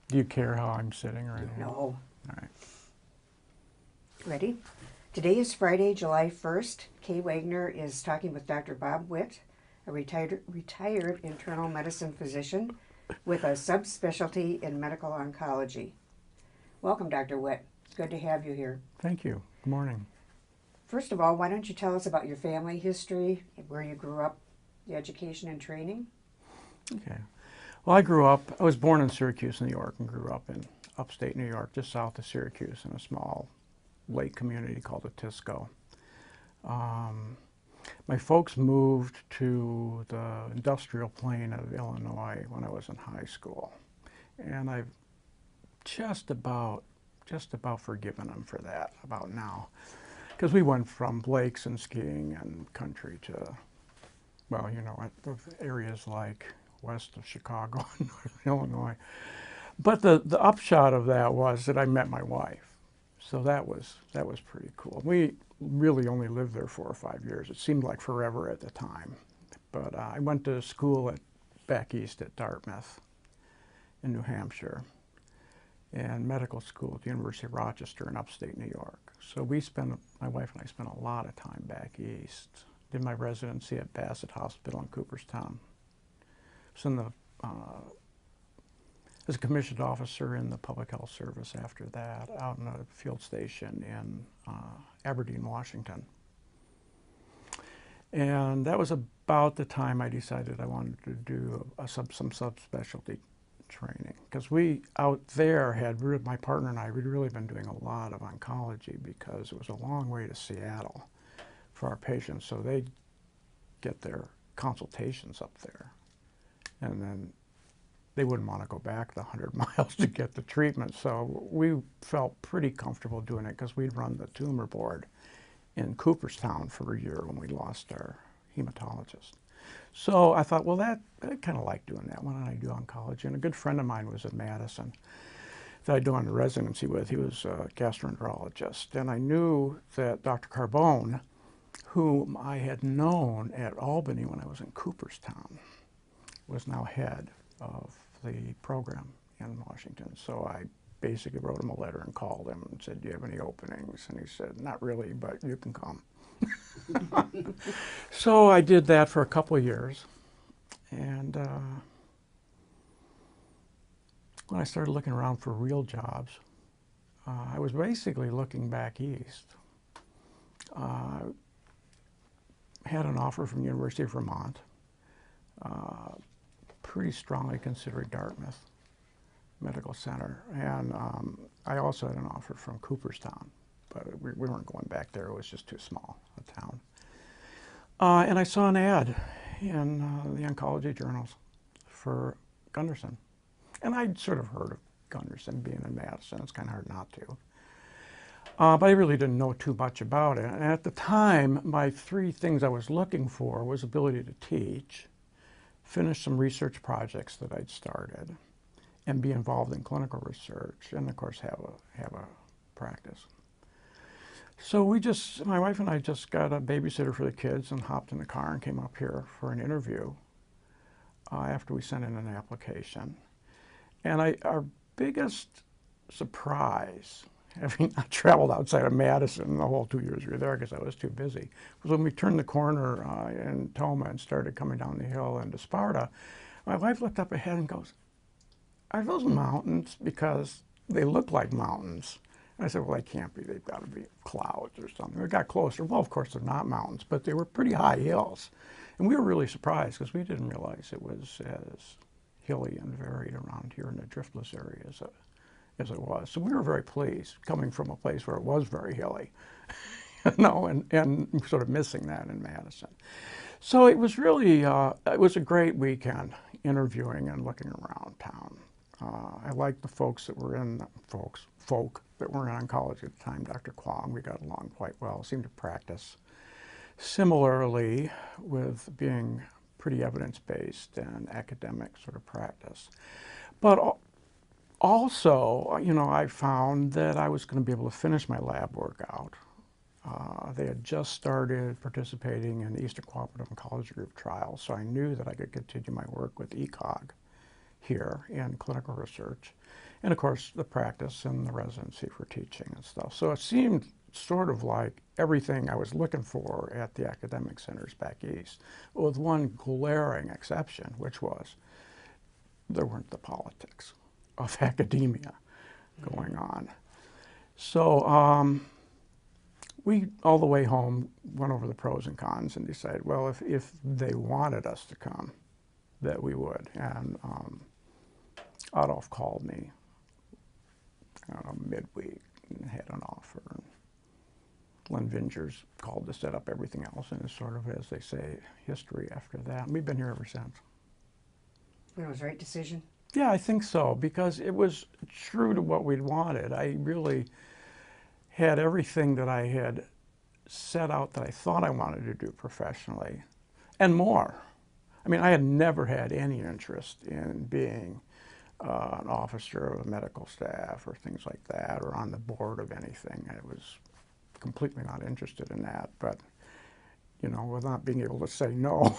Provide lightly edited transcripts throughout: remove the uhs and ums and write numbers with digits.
Do you care how I'm sitting right now? No. All right. Ready? Today is Friday, July 1st. Kay Wagner is talking with Dr. Bob Witte, a retired internal medicine physician with a subspecialty in medical oncology. Welcome, Dr. Witte. Good to have you here. Thank you. Good morning. First of all, why don't you tell us about your family history, where you grew up, the education and training? Okay. Well, I was born in Syracuse, New York, and grew up in upstate New York, just south of Syracuse, in a small lake community called Atisco. Um, my folks moved to the industrial plain of Illinois when I was in high school, and I've just about forgiven them for that about now, because we went from lakes and skiing and country to, well, areas like west of Chicago and north Illinois. But the upshot of that was that I met my wife. So that was pretty cool. We really only lived there 4 or 5 years. It seemed like forever at the time. But I went to school back east at Dartmouth in New Hampshire, and medical school at the University of Rochester in upstate New York. So my wife and I spent a lot of time back east. Did my residency at Bassett Hospital in Cooperstown. Was in the as a commissioned officer in the public health service after that, out in a field station in Aberdeen, Washington. And that was about the time I decided I wanted to do some subspecialty training, because we out there my partner and I, we'd really been doing a lot of oncology because it was a long way to Seattle for our patients, so they'd get their consultations up there, and then they wouldn't want to go back the 100 miles to get the treatment. So we felt pretty comfortable doing it because we'd run the tumor board in Cooperstown for a year when we lost our hematologist. So I thought, well, I kind of like doing that. Why don't I do oncology? And a good friend of mine was at Madison that I'd done a residency with. He was a gastroenterologist. And I knew that Dr. Carbone, whom I had known at Albany when I was in Cooperstown, was now head of the program in Washington. So I basically wrote him a letter and called him and said, do you have any openings? And he said, not really, but you can come. So I did that for a couple of years. And when I started looking around for real jobs, I was basically looking back east. Had an offer from the University of Vermont. Pretty strongly considered Dartmouth Medical Center. And I also had an offer from Cooperstown, but we weren't going back there. It was just too small a town. And I saw an ad in the oncology journals for Gunderson. And I'd sort of heard of Gunderson being in Madison. It's kind of hard not to. But I really didn't know too much about it. And at the time, my three things I was looking for was ability to teach, finish some research projects that I'd started, and be involved in clinical research, and of course have a practice. So my wife and I just got a babysitter for the kids and hopped in the car and came up here for an interview after we sent in an application. And our biggest surprise, having not traveled outside of Madison the whole 2 years we were there because I was too busy, was when we turned the corner in Toma and started coming down the hill into Sparta. My wife looked up ahead and goes, are those mountains? Because they look like mountains. And I said, well, they can't be. They've got to be clouds or something. We got closer. Well, of course, they're not mountains, but they were pretty high hills. And we were really surprised because we didn't realize it was as hilly and varied around here in the driftless area as it was. So we were very pleased coming from a place where it was very hilly, and sort of missing that in Madison. So it was really, it was a great weekend interviewing and looking around town. I liked the folk that were in oncology at the time. Dr. Kwong, we got along quite well, seemed to practice similarly with being pretty evidence-based and academic sort of practice. But also, I found that I was going to be able to finish my lab work out. They had just started participating in the Eastern Cooperative Oncology Group trials, so I knew that I could continue my work with ECOG here in clinical research And of course, the practice and the residency for teaching and stuff. So it seemed sort of like everything I was looking for at the academic centers back east, with one glaring exception, which was there weren't the politics of academia going on. So we, all the way home, went over the pros and cons and decided, well, if they wanted us to come, that we would. And Adolf called me, I don't know, midweek and had an offer. Len Vingers called to set up everything else, and it's sort of, as they say, history after that. And we've been here ever since. It was the right decision? Yeah, I think so, because it was true to what we'd wanted. I really had everything that I had set out that I thought I wanted to do professionally, and more. I mean, I had never had any interest in being an officer of the medical staff or things like that, or on the board of anything. I was completely not interested in that, but you know, with not being able to say no,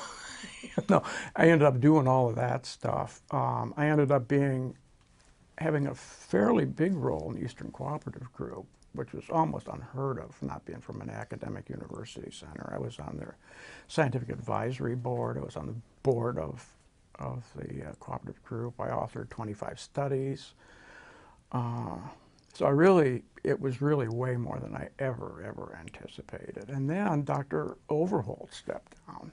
no, I ended up doing all of that stuff. I ended up having a fairly big role in the Eastern Cooperative Group, which was almost unheard of, not being from an academic university center. I was on their scientific advisory board. I was on the board of the cooperative group. I authored 25 studies. So it was really way more than I ever anticipated. And then Dr. Overholt stepped down.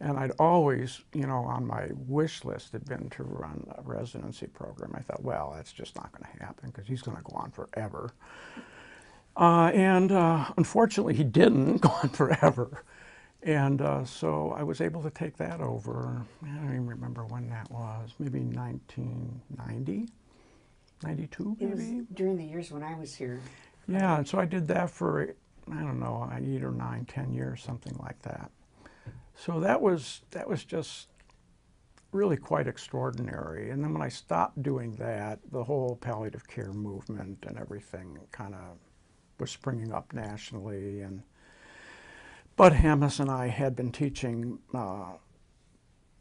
And I'd always, you know, on my wish list had been to run a residency program. I thought, well, that's just not going to happen because he's going to go on forever. Unfortunately, he didn't go on forever. And so I was able to take that over. I don't even remember when that was, maybe 1990, 92 maybe? It was during the years when I was here. Yeah, and so I did that for, I don't know, 8 or 9, 10 years, something like that. So that was just really quite extraordinary. And then when I stopped doing that, the whole palliative care movement and everything kind of was springing up nationally. And Bud Hammes and I had been teaching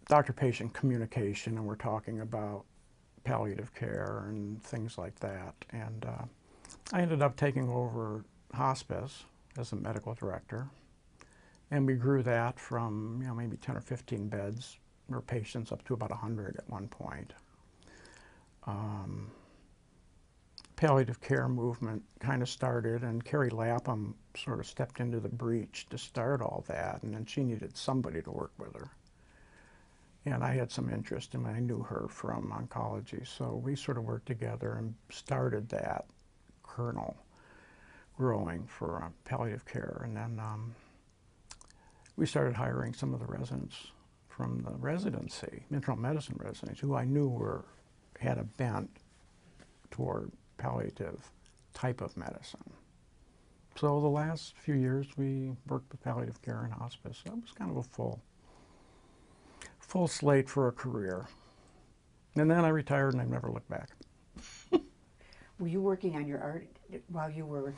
doctor-patient communication, and we're talking about palliative care and things like that. And I ended up taking over hospice as a medical director. And we grew that from, you know, maybe 10 or 15 beds or patients up to about 100 at one point. Palliative care movement kind of started, and Carrie Lapham sort of stepped into the breach to start all that, and then she needed somebody to work with her. And I had some interest, and I knew her from oncology, so we sort of worked together and started that kernel growing for palliative care. And then we started hiring some of the residents from the residency, internal medicine residents, who I knew had a bent toward palliative type of medicine. So the last few years we worked with palliative care and hospice. That was kind of a full slate for a career. And then I retired and I've never looked back. Were you working on your art while you were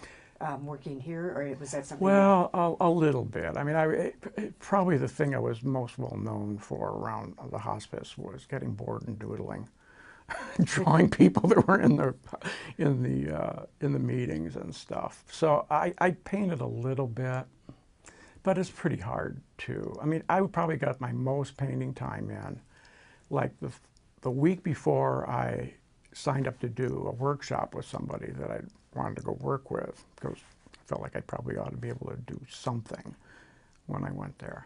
working here, or was that something? Well, a little bit. I mean, probably the thing I was most well known for around the hospice was getting bored and doodling, drawing people that were in the meetings and stuff. So I painted a little bit, but it's pretty hard to. I mean, I probably got my most painting time in, like the week before I signed up to do a workshop with somebody that I wanted to go work with, because I felt like I probably ought to be able to do something when I went there.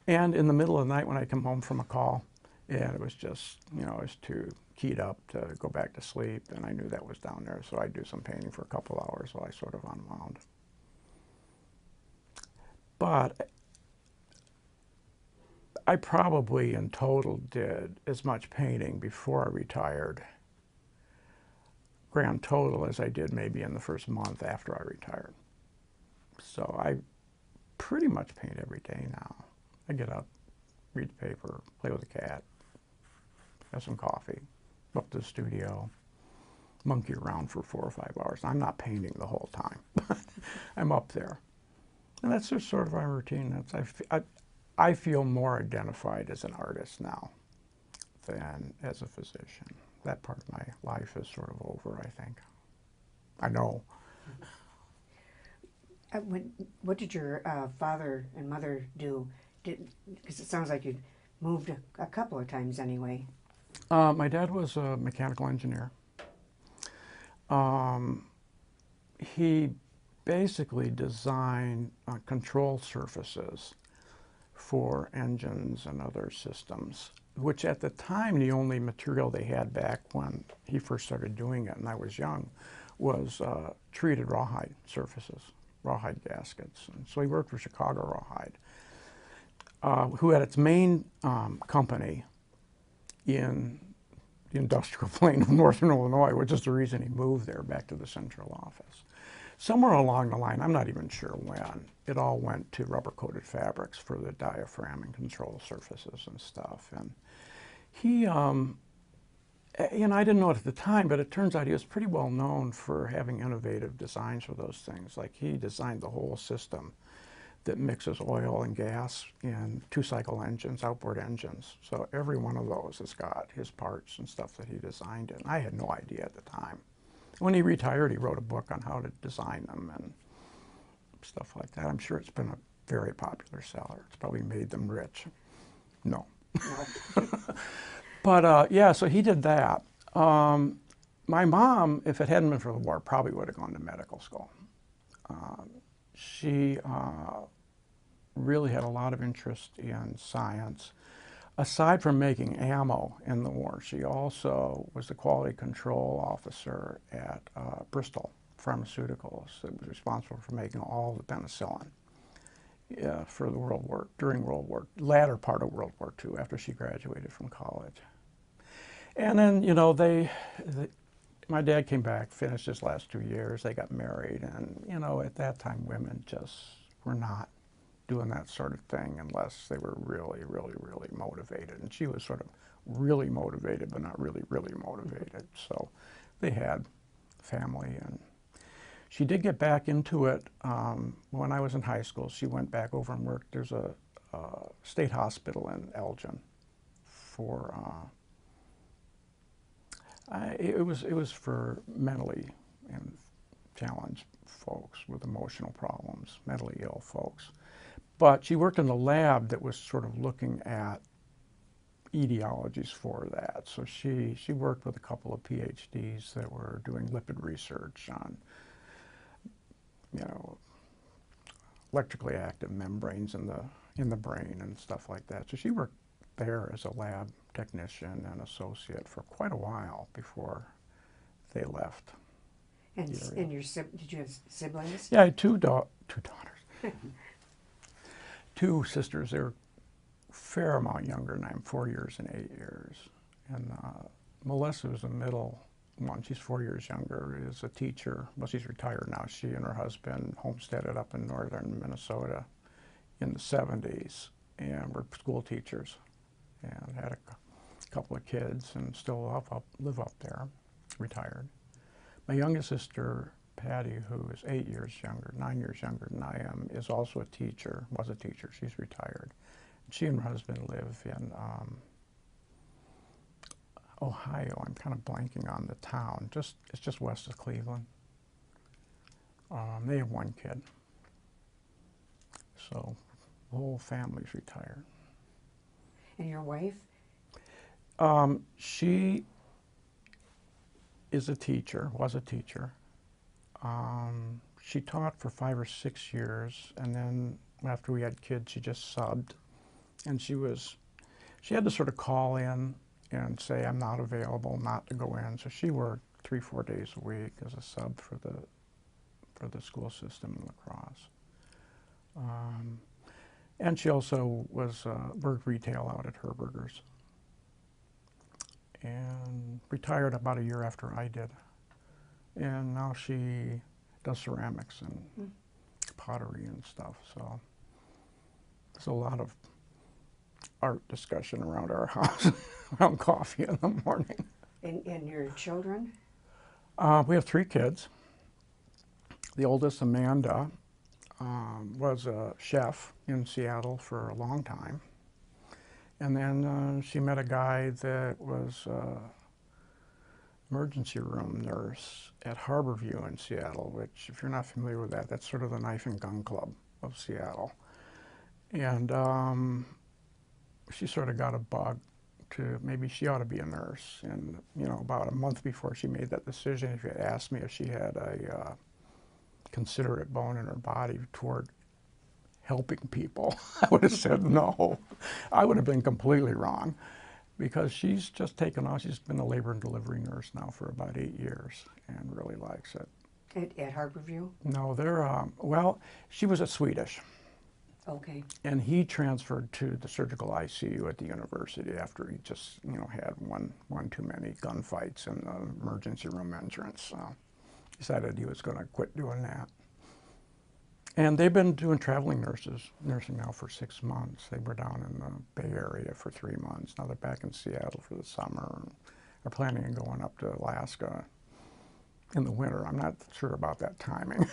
And in the middle of the night when I come home from a call, and it was just, you know, I was too keyed up to go back to sleep, and I knew that was down there, so I'd do some painting for a couple hours while I sort of unwound. But I probably in total did as much painting before I retired, grand total, as I did maybe in the first month after I retired. So I pretty much paint every day now. I get up, read the paper, play with the cat, have some coffee, up to the studio, monkey around for 4 or 5 hours. I'm not painting the whole time. I'm up there. And that's just sort of my routine. I feel more identified as an artist now than as a physician. that part of my life is sort of over, I think. I know. What did your father and mother do? Because it sounds like you moved a couple of times anyway. My dad was a mechanical engineer. He basically designed control surfaces for engines and other systems, which at the time the only material they had back when he first started doing it, and I was young, was treated rawhide surfaces, rawhide gaskets. And so he worked for Chicago Rawhide, who had its main company in the industrial plain of northern Illinois, which is the reason he moved there back to the central office. Somewhere along the line, I'm not even sure when, it all went to rubber-coated fabrics for the diaphragm and control surfaces and stuff. And he, you know, I didn't know it at the time, but it turns out he was pretty well known for having innovative designs for those things. Like he designed the whole system that mixes oil and gas in two-cycle engines, outboard engines. So every one of those has got his parts and stuff that he designed it. And I had no idea at the time. When he retired, he wrote a book on how to design them and stuff like that. I'm sure it's been a very popular seller. It's probably made them rich. No. But yeah, so he did that. My mom, if it hadn't been for the war, probably would have gone to medical school. She really had a lot of interest in science. Aside from making ammo in the war, she also was the quality control officer at Bristol Pharmaceuticals. That was responsible for making all the penicillin for the latter part of World War II, after she graduated from college. And then, you know, my dad came back, finished his last 2 years, they got married, and, you know, at that time women just were not doing that sort of thing unless they were really, really, really motivated. And she was sort of really motivated, but not really, really motivated. So they had family, and she did get back into it when I was in high school. She went back over and worked. There's a state hospital in Elgin for, it was for mentally and challenged folks with emotional problems, mentally ill folks. But she worked in a lab that was sort of looking at etiologies for that. So she worked with a couple of PhDs that were doing lipid research on, you know, electrically active membranes in the brain and stuff like that. So she worked there as a lab technician and associate for quite a while before they left. And did you have siblings? Yeah, I had two daughters. Two sisters. They're a fair amount younger than I am, 4 years and 8 years. And Melissa was the middle one. She's 4 years younger, is a teacher. Well, she's retired now. She and her husband homesteaded up in northern Minnesota in the 70s and were school teachers and had a couple of kids and still live up there, retired. My youngest sister, Patty, who is 8 years younger, 9 years younger than I am, is also a teacher, was a teacher. She's retired. She and her husband live in Ohio. I'm kind of blanking on the town. It's just west of Cleveland. They have one kid. So the whole family's retired. And your wife? She is a teacher, was a teacher. She taught for 5 or 6 years, and then after we had kids, she just subbed. And she had to sort of call in and say, I'm not available, not to go in. So she worked 3-4 days a week as a sub for the school system in La Crosse. And she also worked retail out at Herberger's. And retired about a year after I did. And now she does ceramics and pottery and stuff. So there's a lot of art discussion around our house, around coffee in the morning. And your children? We have 3 kids. The oldest, Amanda, was a chef in Seattle for a long time. And then she met a guy that was emergency room nurse at Harborview in Seattle, which, if you're not familiar with that, that's sort of the knife and gun club of Seattle. And she sort of got a bug to maybe she ought to be a nurse. And, you know, about a month before she made that decision, if you had asked me if she had a considerate bone in her body toward helping people, I would have said no. I would have been completely wrong, because she's just taken off. She's been a labor and delivery nurse now for about 8 years and really likes it. At Harborview? No, they're, well, she was a Swedish. Okay. And he transferred to the surgical ICU at the university after he just, you know, had one too many gunfights in the emergency room entrance. So decided he was going to quit doing that. And they've been doing traveling nursing now for 6 months. They were down in the Bay Area for 3 months. Now they're back in Seattle for the summer and are planning on going up to Alaska in the winter. I'm not sure about that timing.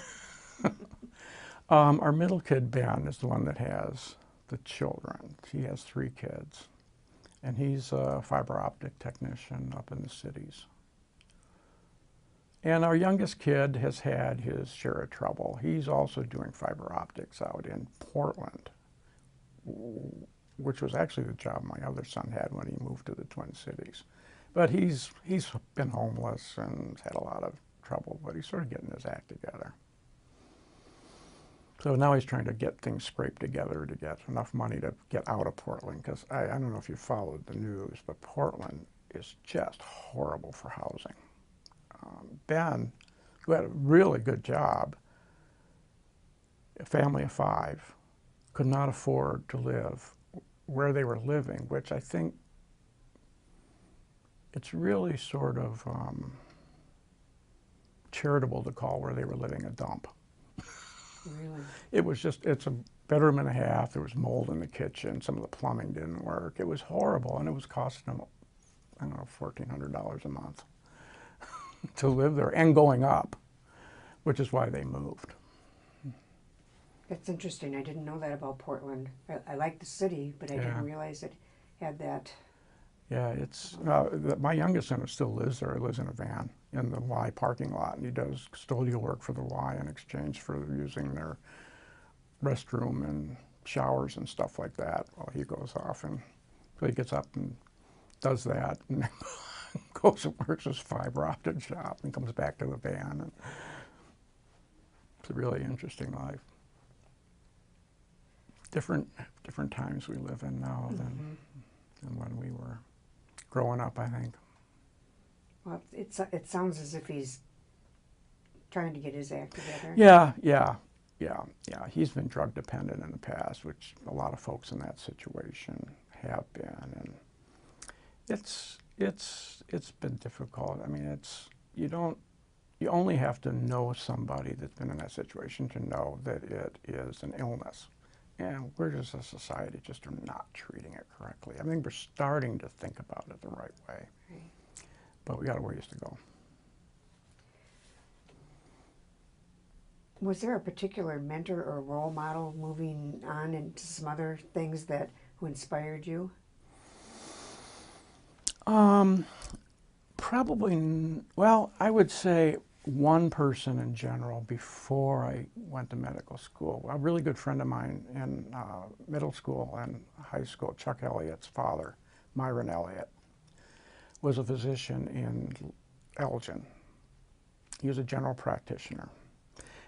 Our middle kid, Ben, is the one that has the children. He has 3 kids. And he's a fiber optic technician up in the cities. And our youngest kid has had his share of trouble. He's also doing fiber optics out in Portland, which was actually the job my other son had when he moved to the Twin Cities. But he's been homeless and had a lot of trouble, but he's sort of getting his act together. So now he's trying to get things scraped together to get enough money to get out of Portland, because I don't know if you followed the news, but Portland is just horrible for housing. Ben, who had a really good job, a family of 5, could not afford to live where they were living, which I think it's really sort of charitable to call where they were living a dump. Really? It was just, it's a bedroom and a half. There was mold in the kitchen. Some of the plumbing didn't work. It was horrible, and it was costing them, I don't know, $1,400 a month to live there, and going up, which is why they moved. That's interesting. I didn't know that about Portland. I like the city, but I didn't realize it had that. Yeah, it's, my youngest son still lives there. He lives in a van in the Y parking lot, and he does custodial work for the Y in exchange for using their restroom and showers and stuff like that while he goes off. And so he gets up and does that and goes and works his fiber optic shop and comes back to the van. And it's a really interesting life. Different times we live in now than when we were growing up, I think. Well, it sounds as if he's trying to get his act together. Yeah. He's been drug dependent in the past, which a lot of folks in that situation have been, and it's been difficult. I mean, you only have to know somebody that's been in that situation to know that it is an illness. And we're just, a society, just are not treating it correctly. I mean, we're starting to think about it the right way. Right. But we got a ways to go. Was there a particular mentor or role model moving on into some other things who inspired you? Probably, well, I would say one person in general before I went to medical school. A really good friend of mine in middle school and high school, Chuck Elliott's father, Myron Elliott, was a physician in Elgin. He was a general practitioner.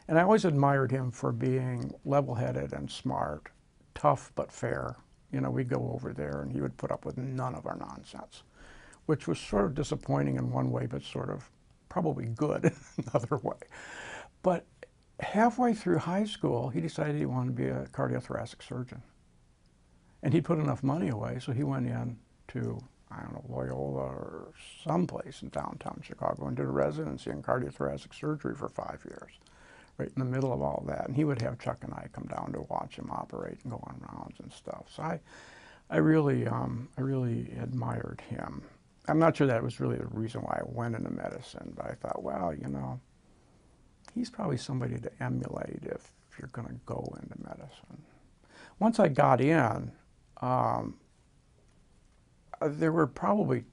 And I always admired him for being level-headed and smart, tough but fair. You know, we'd go over there and he would put up with none of our nonsense, which was sort of disappointing in one way, but sort of probably good in another way. But halfway through high school, he decided he wanted to be a cardiothoracic surgeon. And he put enough money away, so he went in to, I don't know, Loyola or someplace in downtown Chicago and did a residency in cardiothoracic surgery for 5 years, right in the middle of all that. And he would have Chuck and I come down to watch him operate and go on rounds and stuff. So I really admired him. I'm not sure that was really the reason why I went into medicine, but I thought, well, you know, he's probably somebody to emulate if you're going to go into medicine. Once I got in, there were probably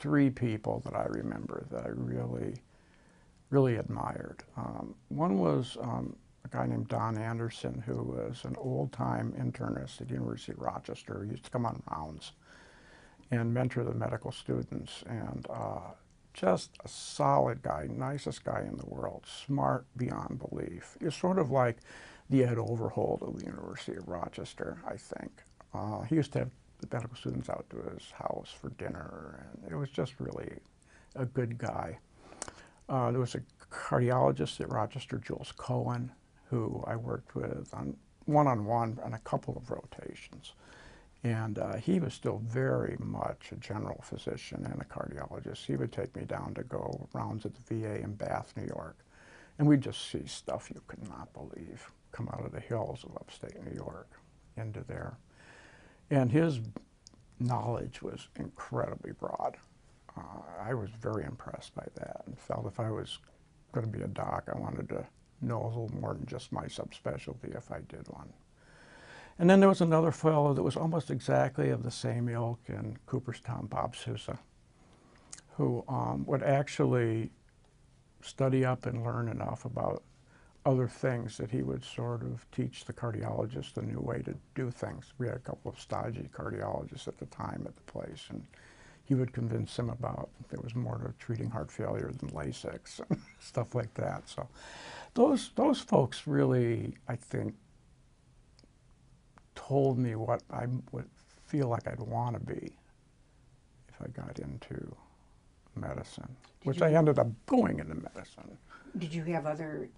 three people that I remember that I really admired. One was a guy named Don Anderson, who was an old-time internist at the University of Rochester. He used to come on rounds and mentor the medical students, and just a solid guy, nicest guy in the world, smart beyond belief. He's sort of like the Ed Overholt of the University of Rochester, I think. He used to have the medical students out to his house for dinner, and it was just really a good guy. There was a cardiologist at Rochester, Jules Cohen, who I worked with on one-on-one on a couple of rotations. And he was still very much a general physician and a cardiologist. He would take me down to go rounds at the VA in Bath, New York. And we'd just see stuff you could not believe come out of the hills of upstate New York into there. And his knowledge was incredibly broad. I was very impressed by that and felt if I was going to be a doc, I wanted to know a little more than just my subspecialty if I did one. And then there was another fellow that was almost exactly of the same ilk in Cooperstown, Bob Sousa, who would actually study up and learn enough about other things that he would sort of teach the cardiologist a new way to do things. We had a couple of stodgy cardiologists at the time at the place, and he would convince him about there was more to treating heart failure than Lasix and stuff like that. So those folks really, I think, told me what I would feel like I'd want to be if I got into medicine, which I ended up going into medicine. Did you have other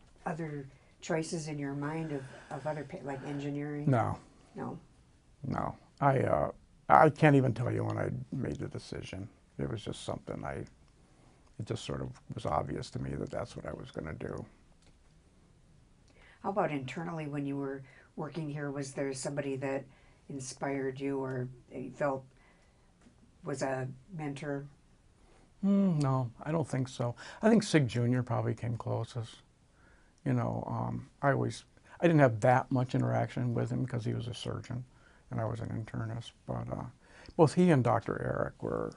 choices in your mind of other, like engineering? No. No. No. I can't even tell you when I made the decision. It was just something it just sort of was obvious to me that that's what I was going to do. How about internally when you were working here? Was there somebody that inspired you or you felt was a mentor? No, I don't think so. I think Sig Jr. probably came closest. You know, I didn't have that much interaction with him because he was a surgeon and I was an internist, but both he and Dr. Eric were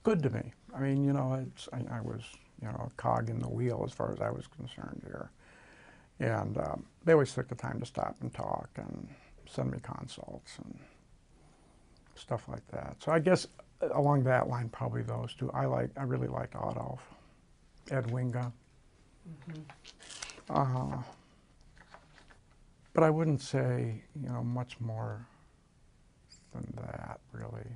good to me. I mean, you know, I was, you know, a cog in the wheel as far as I was concerned here. And they always took the time to stop and talk and send me consults and stuff like that. So I guess along that line, probably those two. I really liked Adolf, Ed Winga. Mm-hmm. But I wouldn't say, you know, much more than that, really.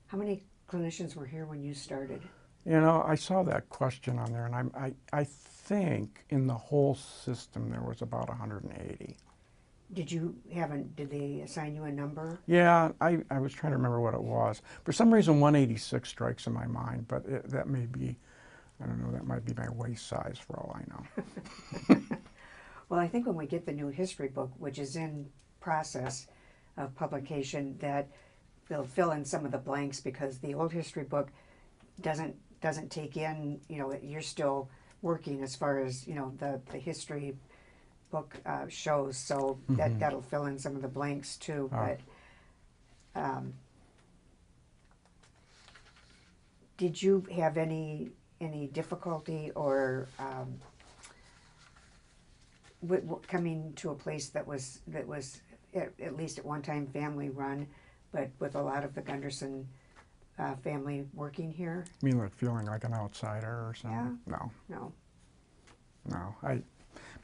How many clinicians were here when you started? You know, I saw that question on there, and I think in the whole system there was about 180. Did they assign you a number? Yeah, I was trying to remember what it was. For some reason, 186 strikes in my mind, but that may be, I don't know, that might be my waist size for all I know. Well, I think when we get the new history book, which is in process of publication, that they'll fill in some of the blanks because the old history book doesn't take in, you know, you're still working as far as, you know, the history book shows, so Mm-hmm. that'll fill in some of the blanks too. Oh. But did you have any difficulty or coming to a place that was at least at one time family run, but with a lot of the Gunderson family working here? You mean like feeling like an outsider or something? Yeah. No. No. No.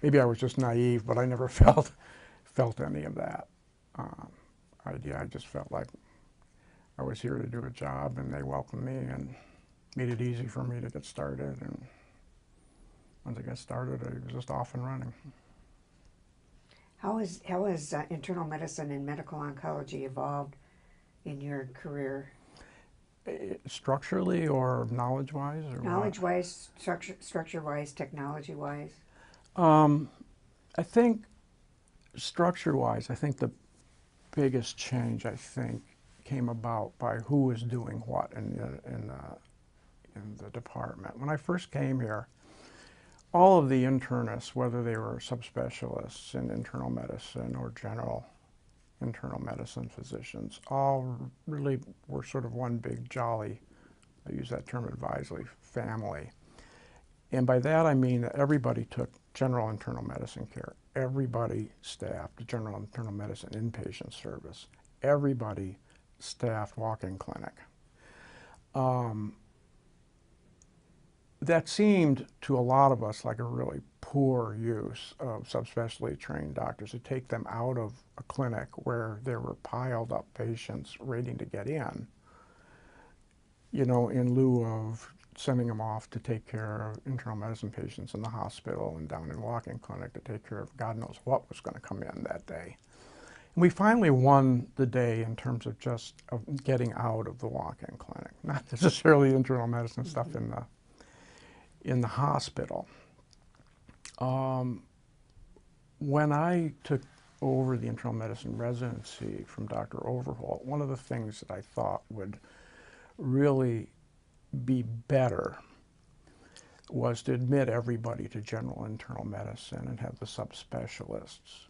Maybe I was just naive, but I never felt any of that idea. I just felt like I was here to do a job, and they welcomed me and made it easy for me to get started. And once I got started, I was just off and running. How has internal medicine and medical oncology evolved in your career? Structurally or knowledge-wise? Or Knowledge-wise, structure-wise, technology-wise? I think structure-wise, I think the biggest change, I think, came about by who was doing what in the department. When I first came here, all of the internists, whether they were subspecialists in internal medicine or general internal medicine physicians. All really were sort of one big jolly, I use that term advisedly, family. And by that I mean that everybody took general internal medicine care. Everybody staffed general internal medicine inpatient service. Everybody staffed walk-in clinic. That seemed to a lot of us like a really poor use of subspecialty trained doctors, to take them out of a clinic where there were piled up patients waiting to get in, you know, in lieu of sending them off to take care of internal medicine patients in the hospital and down in walk-in clinic to take care of God knows what was going to come in that day. And we finally won the day in terms of just of getting out of the walk-in clinic, not necessarily internal medicine stuff in the hospital. When I took over the internal medicine residency from Dr. Overholt, one of the things that I thought would really be better was to admit everybody to general internal medicine and have the subspecialists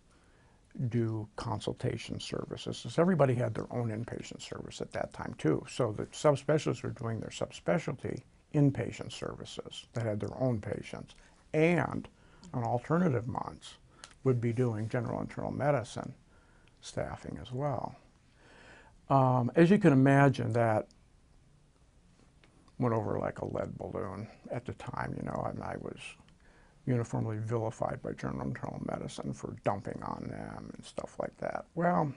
do consultation services. Because everybody had their own inpatient service at that time too. So the subspecialists were doing their subspecialty inpatient services that had their own patients, and on alternative months would be doing general internal medicine staffing as well. As you can imagine, that went over like a lead balloon at the time, you know, and I was uniformly vilified by general internal medicine for dumping on them and stuff like that. Well,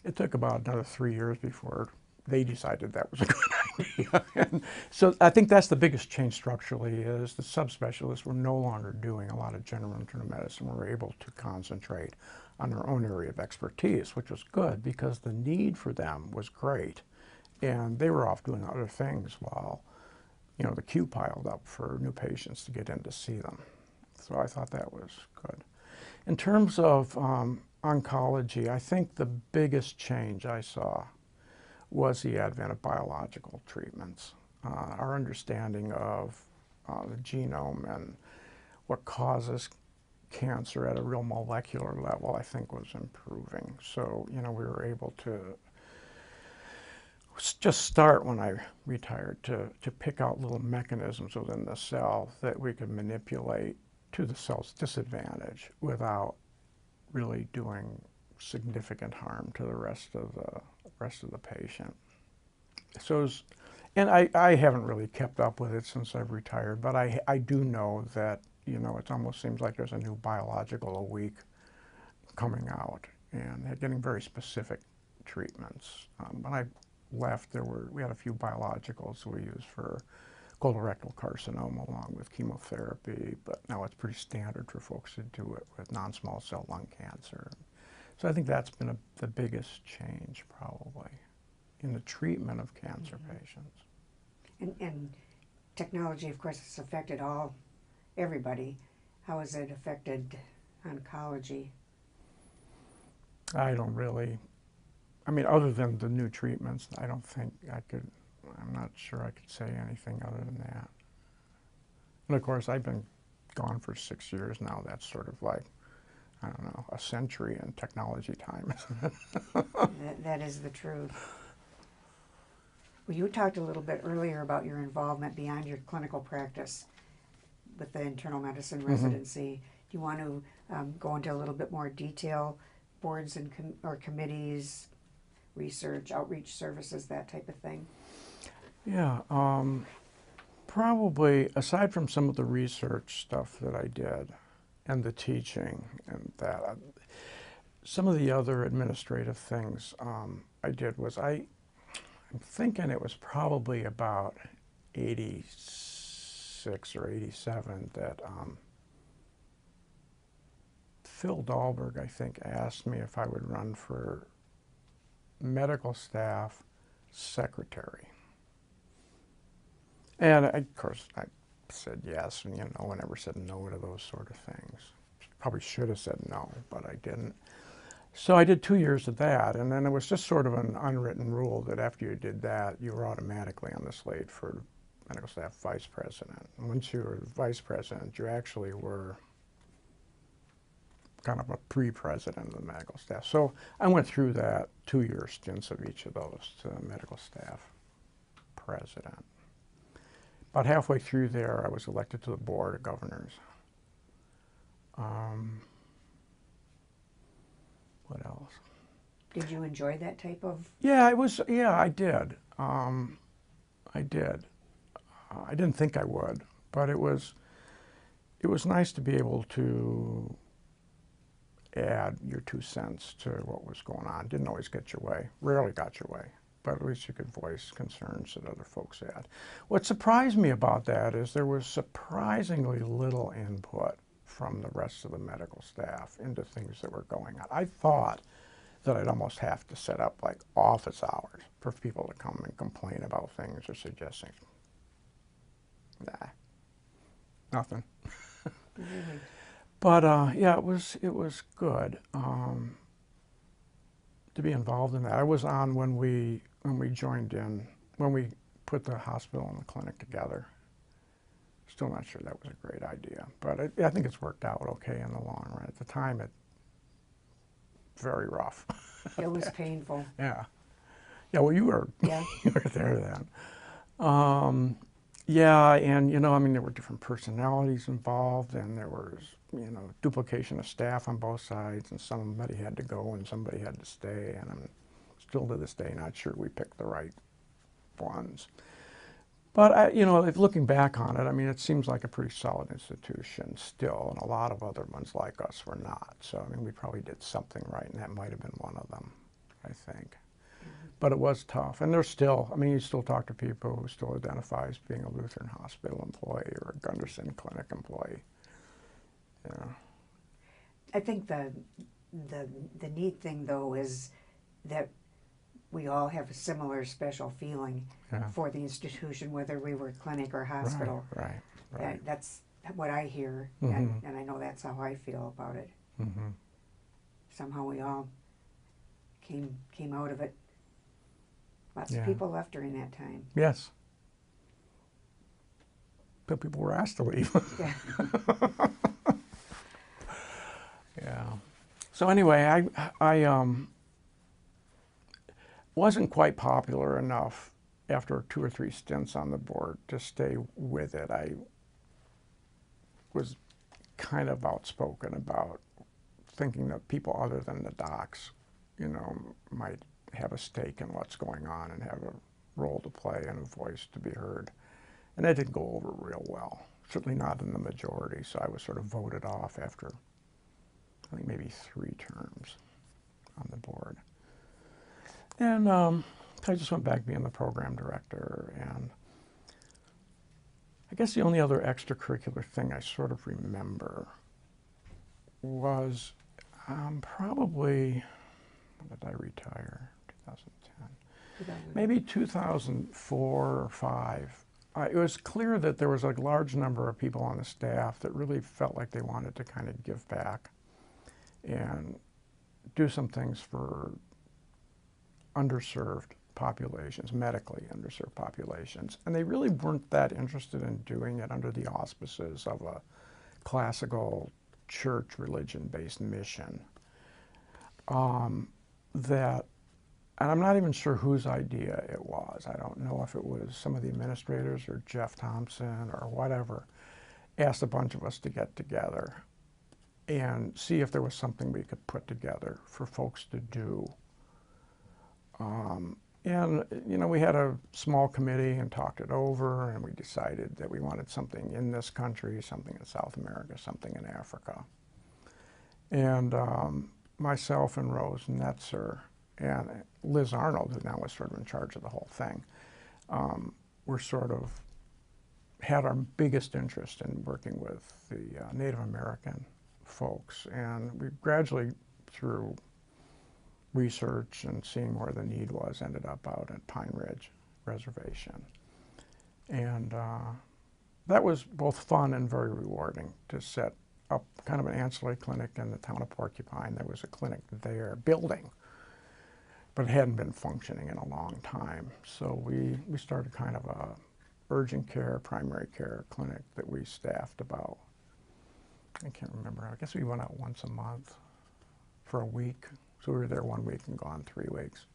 it took about another 3 years before they decided that was a good idea. And so I think that's the biggest change structurally, is the subspecialists were no longer doing a lot of general internal medicine. We were able to concentrate on their own area of expertise, which was good because the need for them was great. And they were off doing other things while, you know, the queue piled up for new patients to get in to see them. So I thought that was good. In terms of oncology, I think the biggest change I saw was the advent of biological treatments. Our understanding of the genome and what causes cancer at a real molecular level, I think, was improving. So, you know, we were able to just start when I retired to pick out little mechanisms within the cell that we could manipulate to the cell's disadvantage without really doing significant harm to the rest of the patient. So, and I haven't really kept up with it since I've retired, but I do know that, you know, it almost seems like there's a new biological a week coming out, and they're getting very specific treatments. When I left, we had a few biologicals we used for colorectal carcinoma along with chemotherapy, but now it's pretty standard for folks to do it with non-small cell lung cancer. So I think that's been the biggest change probably in the treatment of cancer patients. And technology, of course, has affected everybody. How has it affected oncology? I don't really, I mean, other than the new treatments, I don't think I'm not sure I could say anything other than that. And of course, I've been gone for 6 years now. That's sort of like, I don't know, a century in technology time, isn't it? That is the truth. Well, you talked a little bit earlier about your involvement beyond your clinical practice with the internal medicine residency. Do you want to go into a little bit more detail, boards and or committees, research, outreach services, that type of thing? Yeah, probably aside from some of the research stuff that I did and the teaching and that, some of the other administrative things I did was I'm thinking it was probably about 86 or 87 that Phil Dahlberg, I think, asked me if I would run for medical staff secretary. And of course, I said yes, and you know, no one ever said no to those sort of things. Probably should have said no, but I didn't. So I did 2 years of that, and then it was just sort of an unwritten rule that after you did that, you were automatically on the slate for medical staff vice president. And once you were vice president, you actually were kind of a pre-president of the medical staff. So I went through that 2-year stints of each of those to medical staff president. About halfway through there, I was elected to the board of governors. What else? Did you enjoy that type of? Yeah, it was. Yeah, I did. I did. I didn't think I would, but it was nice to be able to add your 2 cents to what was going on. Didn't always get your way. Rarely got your way, but at least you could voice concerns that other folks had. What surprised me about that is there was surprisingly little input from the rest of the medical staff into things that were going on. I thought that I'd almost have to set up like office hours for people to come and complain about things or suggest things. Nah, nothing. Really? But yeah, it was good to be involved in that. I was on when we joined in, when we put the hospital and the clinic together. Still not sure that was a great idea, but I think it's worked out okay in the long run. At the time, very rough. It was painful. Yeah. Yeah, well, you were, Yeah. you were there then. Yeah, and, you know, I mean, there were different personalities involved, and there was, you know, duplication of staff on both sides, and somebody had to go and somebody had to stay, and I'm still to this day not sure we picked the right ones. But, you know, if looking back on it, I mean, it seems like a pretty solid institution still, and a lot of other ones like us were not. So, I mean, we probably did something right, and that might have been one of them, I think. But it was tough. And there's still, I mean, you still talk to people who still identify as being a Lutheran Hospital employee or a Gunderson Clinic employee. You know. I think the neat thing, though, is that we all have a similar special feeling for the institution, whether we were clinic or hospital. Right. That's what I hear, Mm-hmm. and I know that's how I feel about it. Mm-hmm. Somehow we all came out of it. Lots Yeah. of people left during that time. Yes. But people were asked to leave. Yeah. Yeah. So anyway, I wasn't quite popular enough after 2 or 3 stints on the board to stay with it. I was kind of outspoken about thinking that people other than the docs, you know, might have a stake in what's going on and have a role to play and a voice to be heard. And that didn't go over real well, certainly not in the majority, so I was sort of voted off after, I think, maybe 3 terms on the board. And I just went back being the program director, and I guess the only other extracurricular thing I sort of remember was probably, when did I retire? 2010. Maybe 2004 or 5. It was clear that there was a large number of people on the staff that really felt like they wanted to kind of give back and do some things for underserved populations, medically underserved populations. And they really weren't that interested in doing it under the auspices of a classical church religion-based mission. And I'm not even sure whose idea it was. I don't know if it was some of the administrators or Jeff Thompson or whatever, asked a bunch of us to get together and see if there was something we could put together for folks to do. And, you know, we had a small committee and talked it over, and we decided that we wanted something in this country, something in South America, something in Africa. And myself and Rose Netzer and Liz Arnold, who now was sort of in charge of the whole thing, were sort of, had our biggest interest in working with the Native American folks. And we gradually, through research and seeing where the need was, ended up out at Pine Ridge Reservation. And that was both fun and very rewarding to set up kind of an ancillary clinic in the town of Porcupine. There was a clinic there, building, but it hadn't been functioning in a long time. So we started kind of a urgent care, primary care clinic that we staffed about, I can't remember, I guess we went out once a month for a week. So we were there 1 week and gone 3 weeks.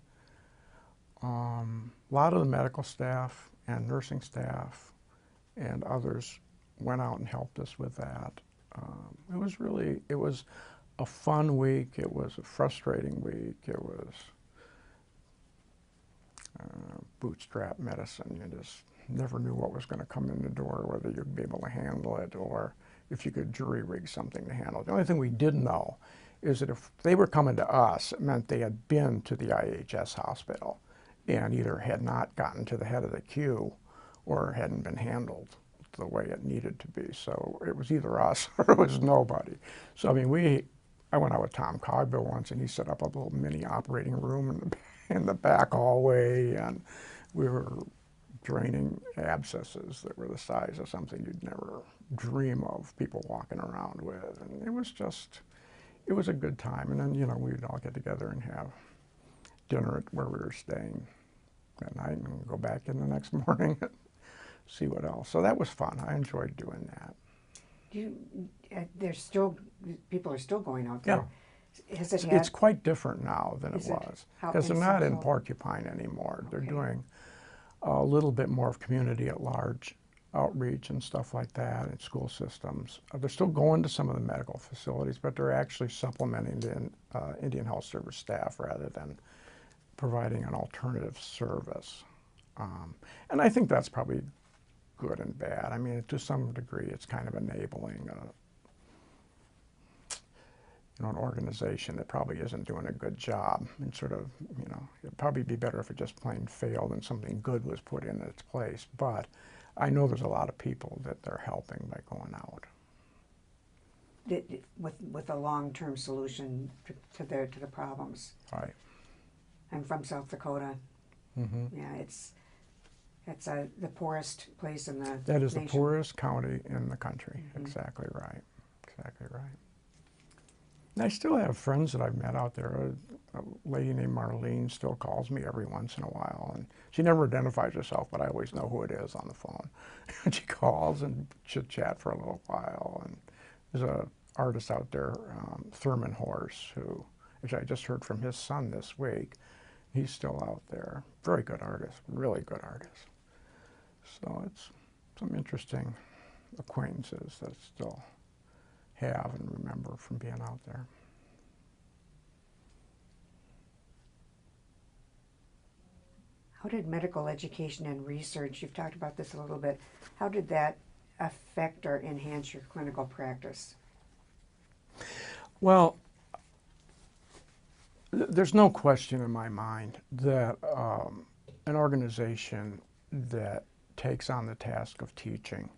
A lot of the medical staff and nursing staff and others went out and helped us with that. It was a fun week. It was a frustrating week. It was bootstrap medicine. You just never knew what was going to come in the door, whether you'd be able to handle it or if you could jury rig something to handle it. The only thing we did know is that if they were coming to us, it meant they had been to the IHS hospital and either had not gotten to the head of the queue or hadn't been handled the way it needed to be. So it was either us or it was nobody. So I mean, I went out with Tom Cogbill once, and he set up a little mini operating room in the back hallway, and we were draining abscesses that were the size of something you'd never dream of people walking around with. And it was a good time. And then, you know, we'd all get together and have dinner at where we were staying that night and go back in the next morning and see what else. So that was fun. I enjoyed doing that. People are still going out there. Yeah. Has it It's quite different now than it Is it? was. How Because they're not in insightful? Porcupine anymore. They're Okay. doing a little bit more of community at large outreach and stuff like that in school systems. They're still going to some of the medical facilities, but they're actually supplementing the Indian Health Service staff rather than providing an alternative service. And I think that's probably good and bad. I mean, to some degree, it's kind of enabling an organization that probably isn't doing a good job, and sort of, you know, it'd probably be better if it just plain failed and something good was put in its place. But I know there's a lot of people that they're helping by going out. with a long-term solution to the problems. Right. I'm from South Dakota. Mm-hmm. Yeah, it's the poorest place in the That is nation. the poorest county in the country. Mhm. Exactly right. Exactly right. And I still have friends that I've met out there. A lady named Marlene still calls me every once in a while, and she never identifies herself, but I always know who it is on the phone. And she calls and chit-chat for a little while. And there's an artist out there, Thurman Horse, who, which I just heard from his son this week. He's still out there. Very good artist, really good artist. So it's some interesting acquaintances that I still have and remember from being out there. How did medical education and research, you've talked about this a little bit, how did that affect or enhance your clinical practice? Well, there's no question in my mind that an organization that takes on the task of teaching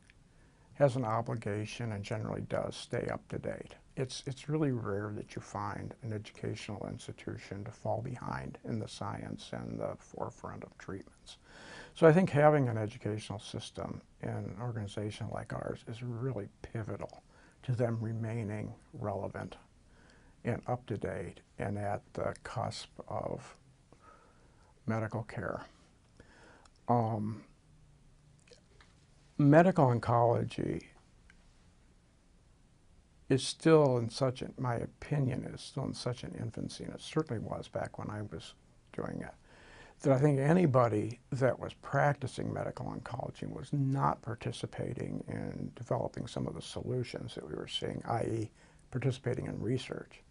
has an obligation and generally does stay up to date. It's really rare that you find an educational institution to fall behind in the science and the forefront of treatments. So I think having an educational system in an organization like ours is really pivotal to them remaining relevant and up to date and at the cusp of medical care. Medical oncology is still in such, in my opinion, is still in such an infancy, and it certainly was back when I was doing it, that I think anybody that was practicing medical oncology was not participating in developing some of the solutions that we were seeing, i.e. participating in research.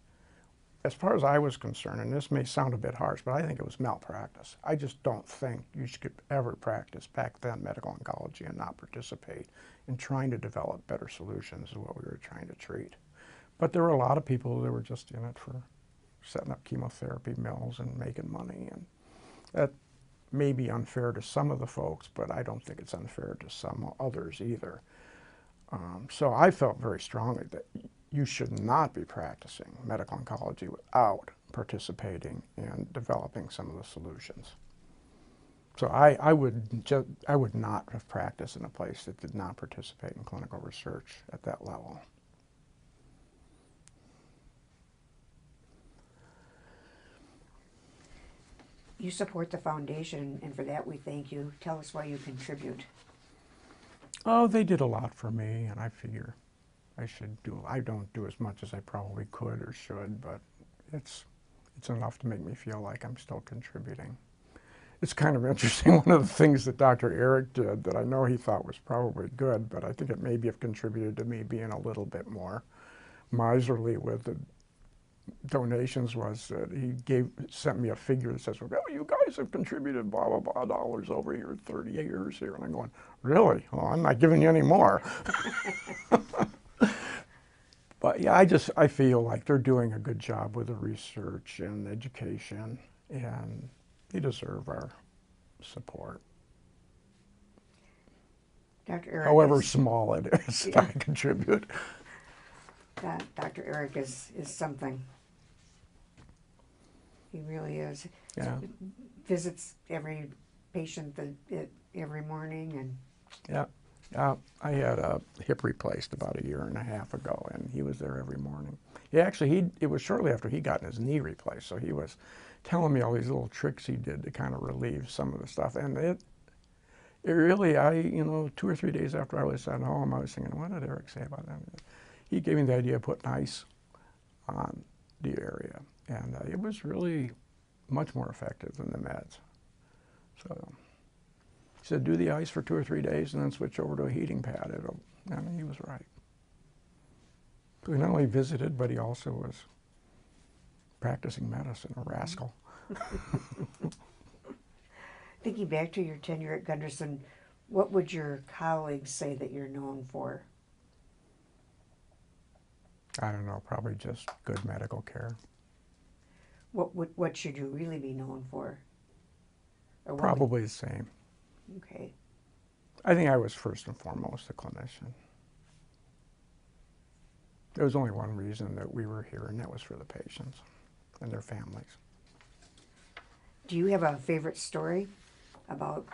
As far as I was concerned, and this may sound a bit harsh, but I think it was malpractice. I just don't think you should ever practice back then medical oncology and not participate in trying to develop better solutions of what we were trying to treat. But there were a lot of people that were just in it for setting up chemotherapy mills and making money, and that may be unfair to some of the folks, but I don't think it's unfair to some others either. So I felt very strongly that you should not be practicing medical oncology without participating in developing some of the solutions. So I would not have practiced in a place that did not participate in clinical research at that level. You support the foundation, and for that we thank you. Tell us why you contribute. Oh, they did a lot for me, and I figure I don't do as much as I probably could or should, but it's enough to make me feel like I'm still contributing. It's kind of interesting. One of the things that Dr. Eric did that I know he thought was probably good, but I think it maybe have contributed to me being a little bit more miserly with the donations, was that he sent me a figure that says, well, you guys have contributed blah, blah, blah dollars over here, 30 years here. And I'm going, really? Well, I'm not giving you any more. But yeah, I feel like they're doing a good job with the research and education, and they deserve our support. Dr. Eric However is, small it is, yeah. I contribute. Dr. Eric is something. He really is. Yeah. Visits every patient every morning, and Yeah. I had a hip replaced about a year and a half ago, and he was there every morning. Yeah, actually, it was shortly after he got his knee replaced, so he was telling me all these little tricks he did to kind of relieve some of the stuff. And it really, 2 or 3 days after I was at home, I was thinking, what did Eric say about that? He gave me the idea of putting ice on the area, and it was really much more effective than the meds. So he said, do the ice for 2 or 3 days and then switch over to a heating pad. He was right. So he not only visited, but he also was practicing medicine, a rascal. thinking back to your tenure at Gunderson, what would your colleagues say that you're known for? I don't know, probably just good medical care. What should you really be known for? Or what Probably the same. Okay. I think I was first and foremost a clinician. There was only one reason that we were here, and that was for the patients and their families. Do you have a favorite story about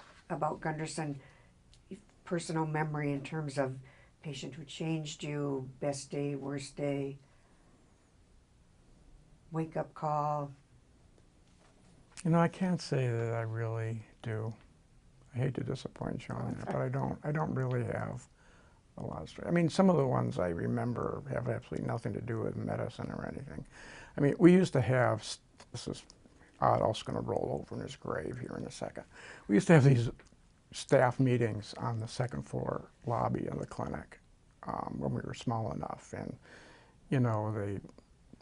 Gunderson? Personal memory in terms of patient who changed you, best day, worst day, wake up call? I can't say that I really do. I hate to disappoint you on that, but I don't really have a lot of stories. I mean, some of the ones I remember have absolutely nothing to do with medicine or anything. I mean, we used to have, this is Otto's going to roll over in his grave here in a second. We used to have these staff meetings on the second floor lobby of the clinic when we were small enough, and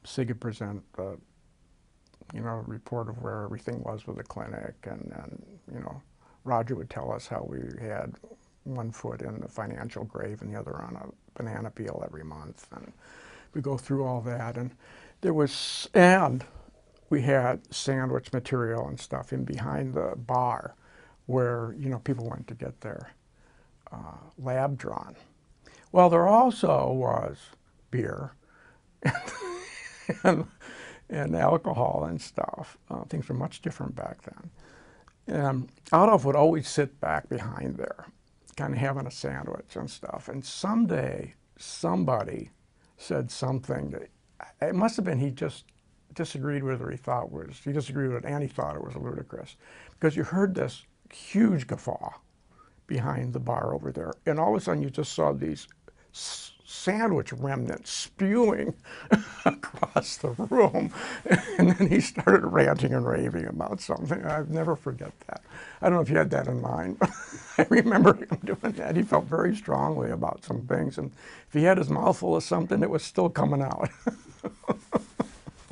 Sig would present the report of where everything was with the clinic, and Roger would tell us how we had one foot in the financial grave and the other on a banana peel every month, and we go through all that, and we had sandwich material and stuff in behind the bar where people went to get their lab drawn. Well, there also was beer and alcohol and stuff. Things were much different back then. And Adolf would always sit back behind there, kind of having a sandwich and stuff. And someday, somebody said something that, it must have been he just disagreed with, or he disagreed with it, and he thought it was ludicrous. Because you heard this huge guffaw behind the bar over there. And all of a sudden you just saw these sandwich remnants spewing across the room. And then he started ranting and raving about something. I'll never forget that. I don't know if you had that in mind, but I remember him doing that. He felt very strongly about some things. And if he had his mouth full of something, it was still coming out.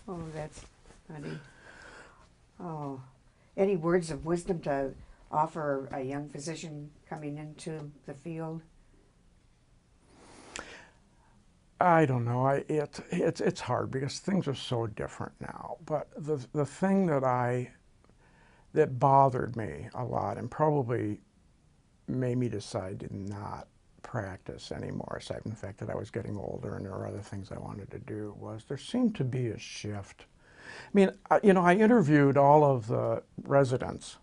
Oh, that's funny. Oh, any words of wisdom to offer a young physician coming into the field? I don't know. It's hard because things are so different now. But the thing that bothered me a lot and probably made me decide to not practice anymore, aside from the fact that I was getting older and there were other things I wanted to do, was there seemed to be a shift. I mean, I interviewed all of the residents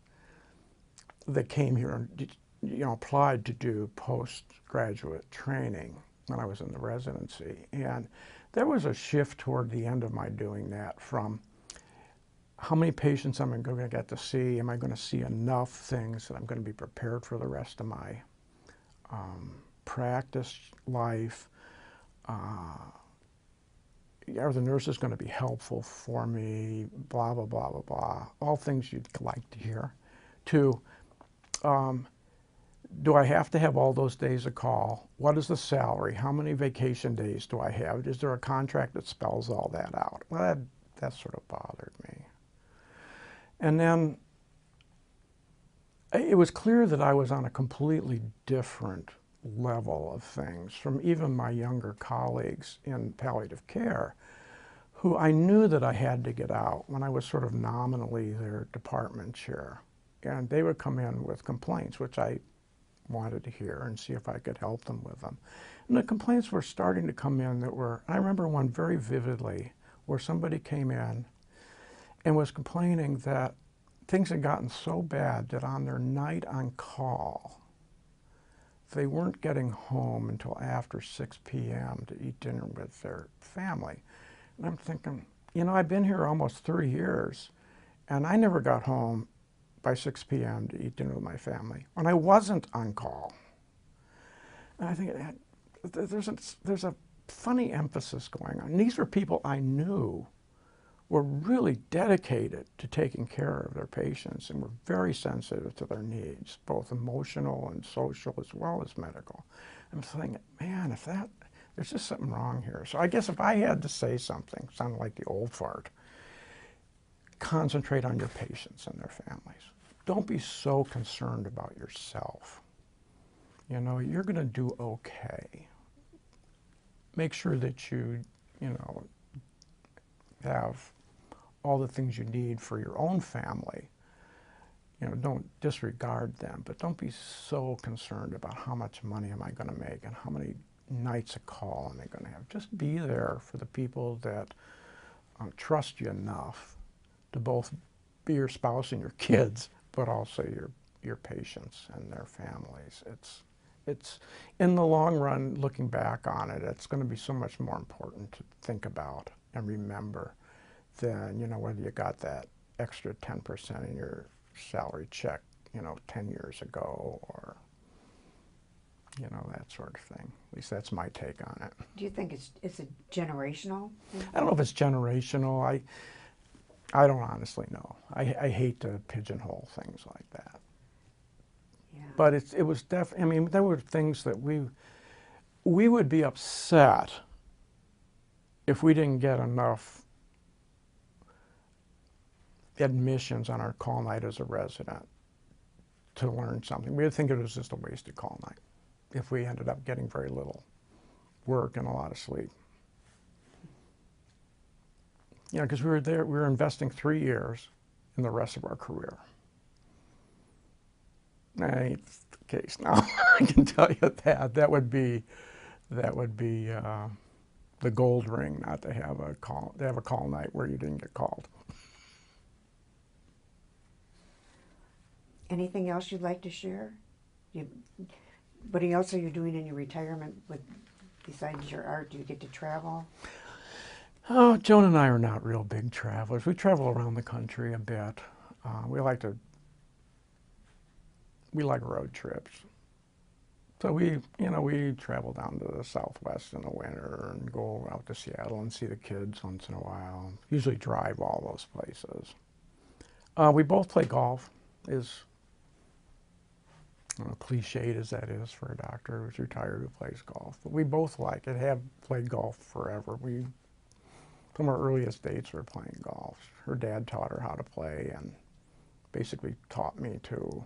that came here and applied to do postgraduate training when I was in the residency, and there was a shift toward the end of my doing that from how many patients am I going to get to see? Am I going to see enough things that I'm going to be prepared for the rest of my practice life? are the nurses going to be helpful for me, blah, blah, blah, blah, blah, all things you'd like to hear, to do I have to have all those days of call? What is the salary? How many vacation days do I have? Is there a contract that spells all that out? Well, that sort of bothered me. And then it was clear that I was on a completely different level of things from even my younger colleagues in palliative care, who I knew that I had to get out when I was sort of nominally their department chair. And they would come in with complaints, which I wanted to hear and see if I could help them with them. And the complaints were starting to come in that were, I remember one very vividly where somebody came in and was complaining that things had gotten so bad that on their night on call, they weren't getting home until after 6 p.m. to eat dinner with their family. And I'm thinking, you know, I've been here almost 30 years, and I never got home by 6 p.m. to eat dinner with my family when I wasn't on call. And I think there's a funny emphasis going on. And these were people I knew were really dedicated to taking care of their patients and were very sensitive to their needs, both emotional and social as well as medical. I'm thinking, man, there's just something wrong here. So I guess if I had to say something, sounded like the old fart, concentrate on your patients and their families. Don't be so concerned about yourself. You know, you're going to do okay. Make sure that you know, have all the things you need for your own family. You know, don't disregard them, but don't be so concerned about how much money am I going to make and how many nights of call am I going to have. Just be there for the people that trust you enough to both be your spouse and your kids, but also your patients and their families. It's in the long run, looking back on it, it's going to be so much more important to think about and remember than, you know, whether you got that extra 10% in your salary check, you know, 10 years ago, or, you know, that sort of thing. At least that's my take on it. Do you think it's a generational thing? I don't know if it's generational. I don't honestly know. I hate to pigeonhole things like that. Yeah. But it was definitely, I mean, there were things that we would be upset if we didn't get enough admissions on our call night as a resident to learn something. We would think it was just a wasted call night if we ended up getting very little work and a lot of sleep. You know, because we were investing 3 years in the rest of our career. That ain't the case now. I can tell you that. That would be the gold ring not to have a call night where you didn't get called. Anything else you'd like to share? What else are you doing in your retirement besides your art? Do you get to travel? Oh, Joan and I are not real big travelers. We travel around the country a bit. We like road trips. So we travel down to the Southwest in the winter and go out to Seattle and see the kids once in a while. Usually drive all those places. We both play golf. Cliched as that is for a doctor who's retired who plays golf. But we both like it, have played golf forever. From our earliest dates, we were playing golf. Her dad taught her how to play and basically taught me to.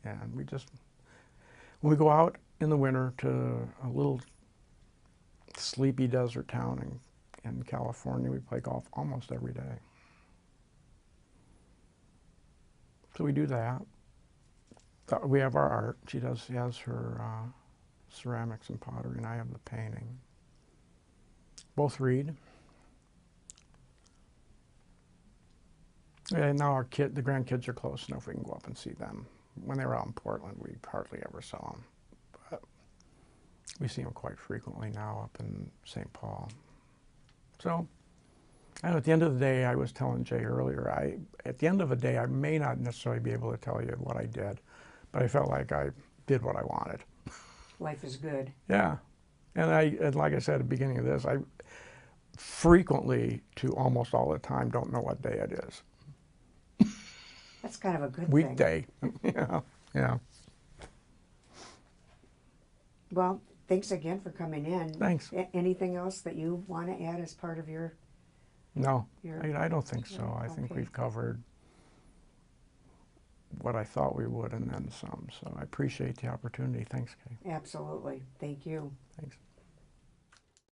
And when we go out in the winter to a little sleepy desert town in California, we play golf almost every day. So we do that. We have our art. She has her ceramics and pottery, and I have the painting. Both read. And now the grandkids are close enough we can go up and see them. When they were out in Portland, we hardly ever saw them. But we see them quite frequently now up in St. Paul. So, at the end of the day, I was telling Jay earlier, at the end of the day, I may not necessarily be able to tell you what I did, but I felt like I did what I wanted. Life is good. Yeah. And like I said at the beginning of this, frequently to almost all the time don't know what day it is. That's kind of a good thing. Weekday. Yeah, yeah. Well, thanks again for coming in. Thanks. Anything else that you want to add as part of your? No, Your- I don't think so. I think Okay. we've covered what I thought we would and then some. So I appreciate the opportunity. Thanks, Kay. Absolutely. Thank you. Thanks.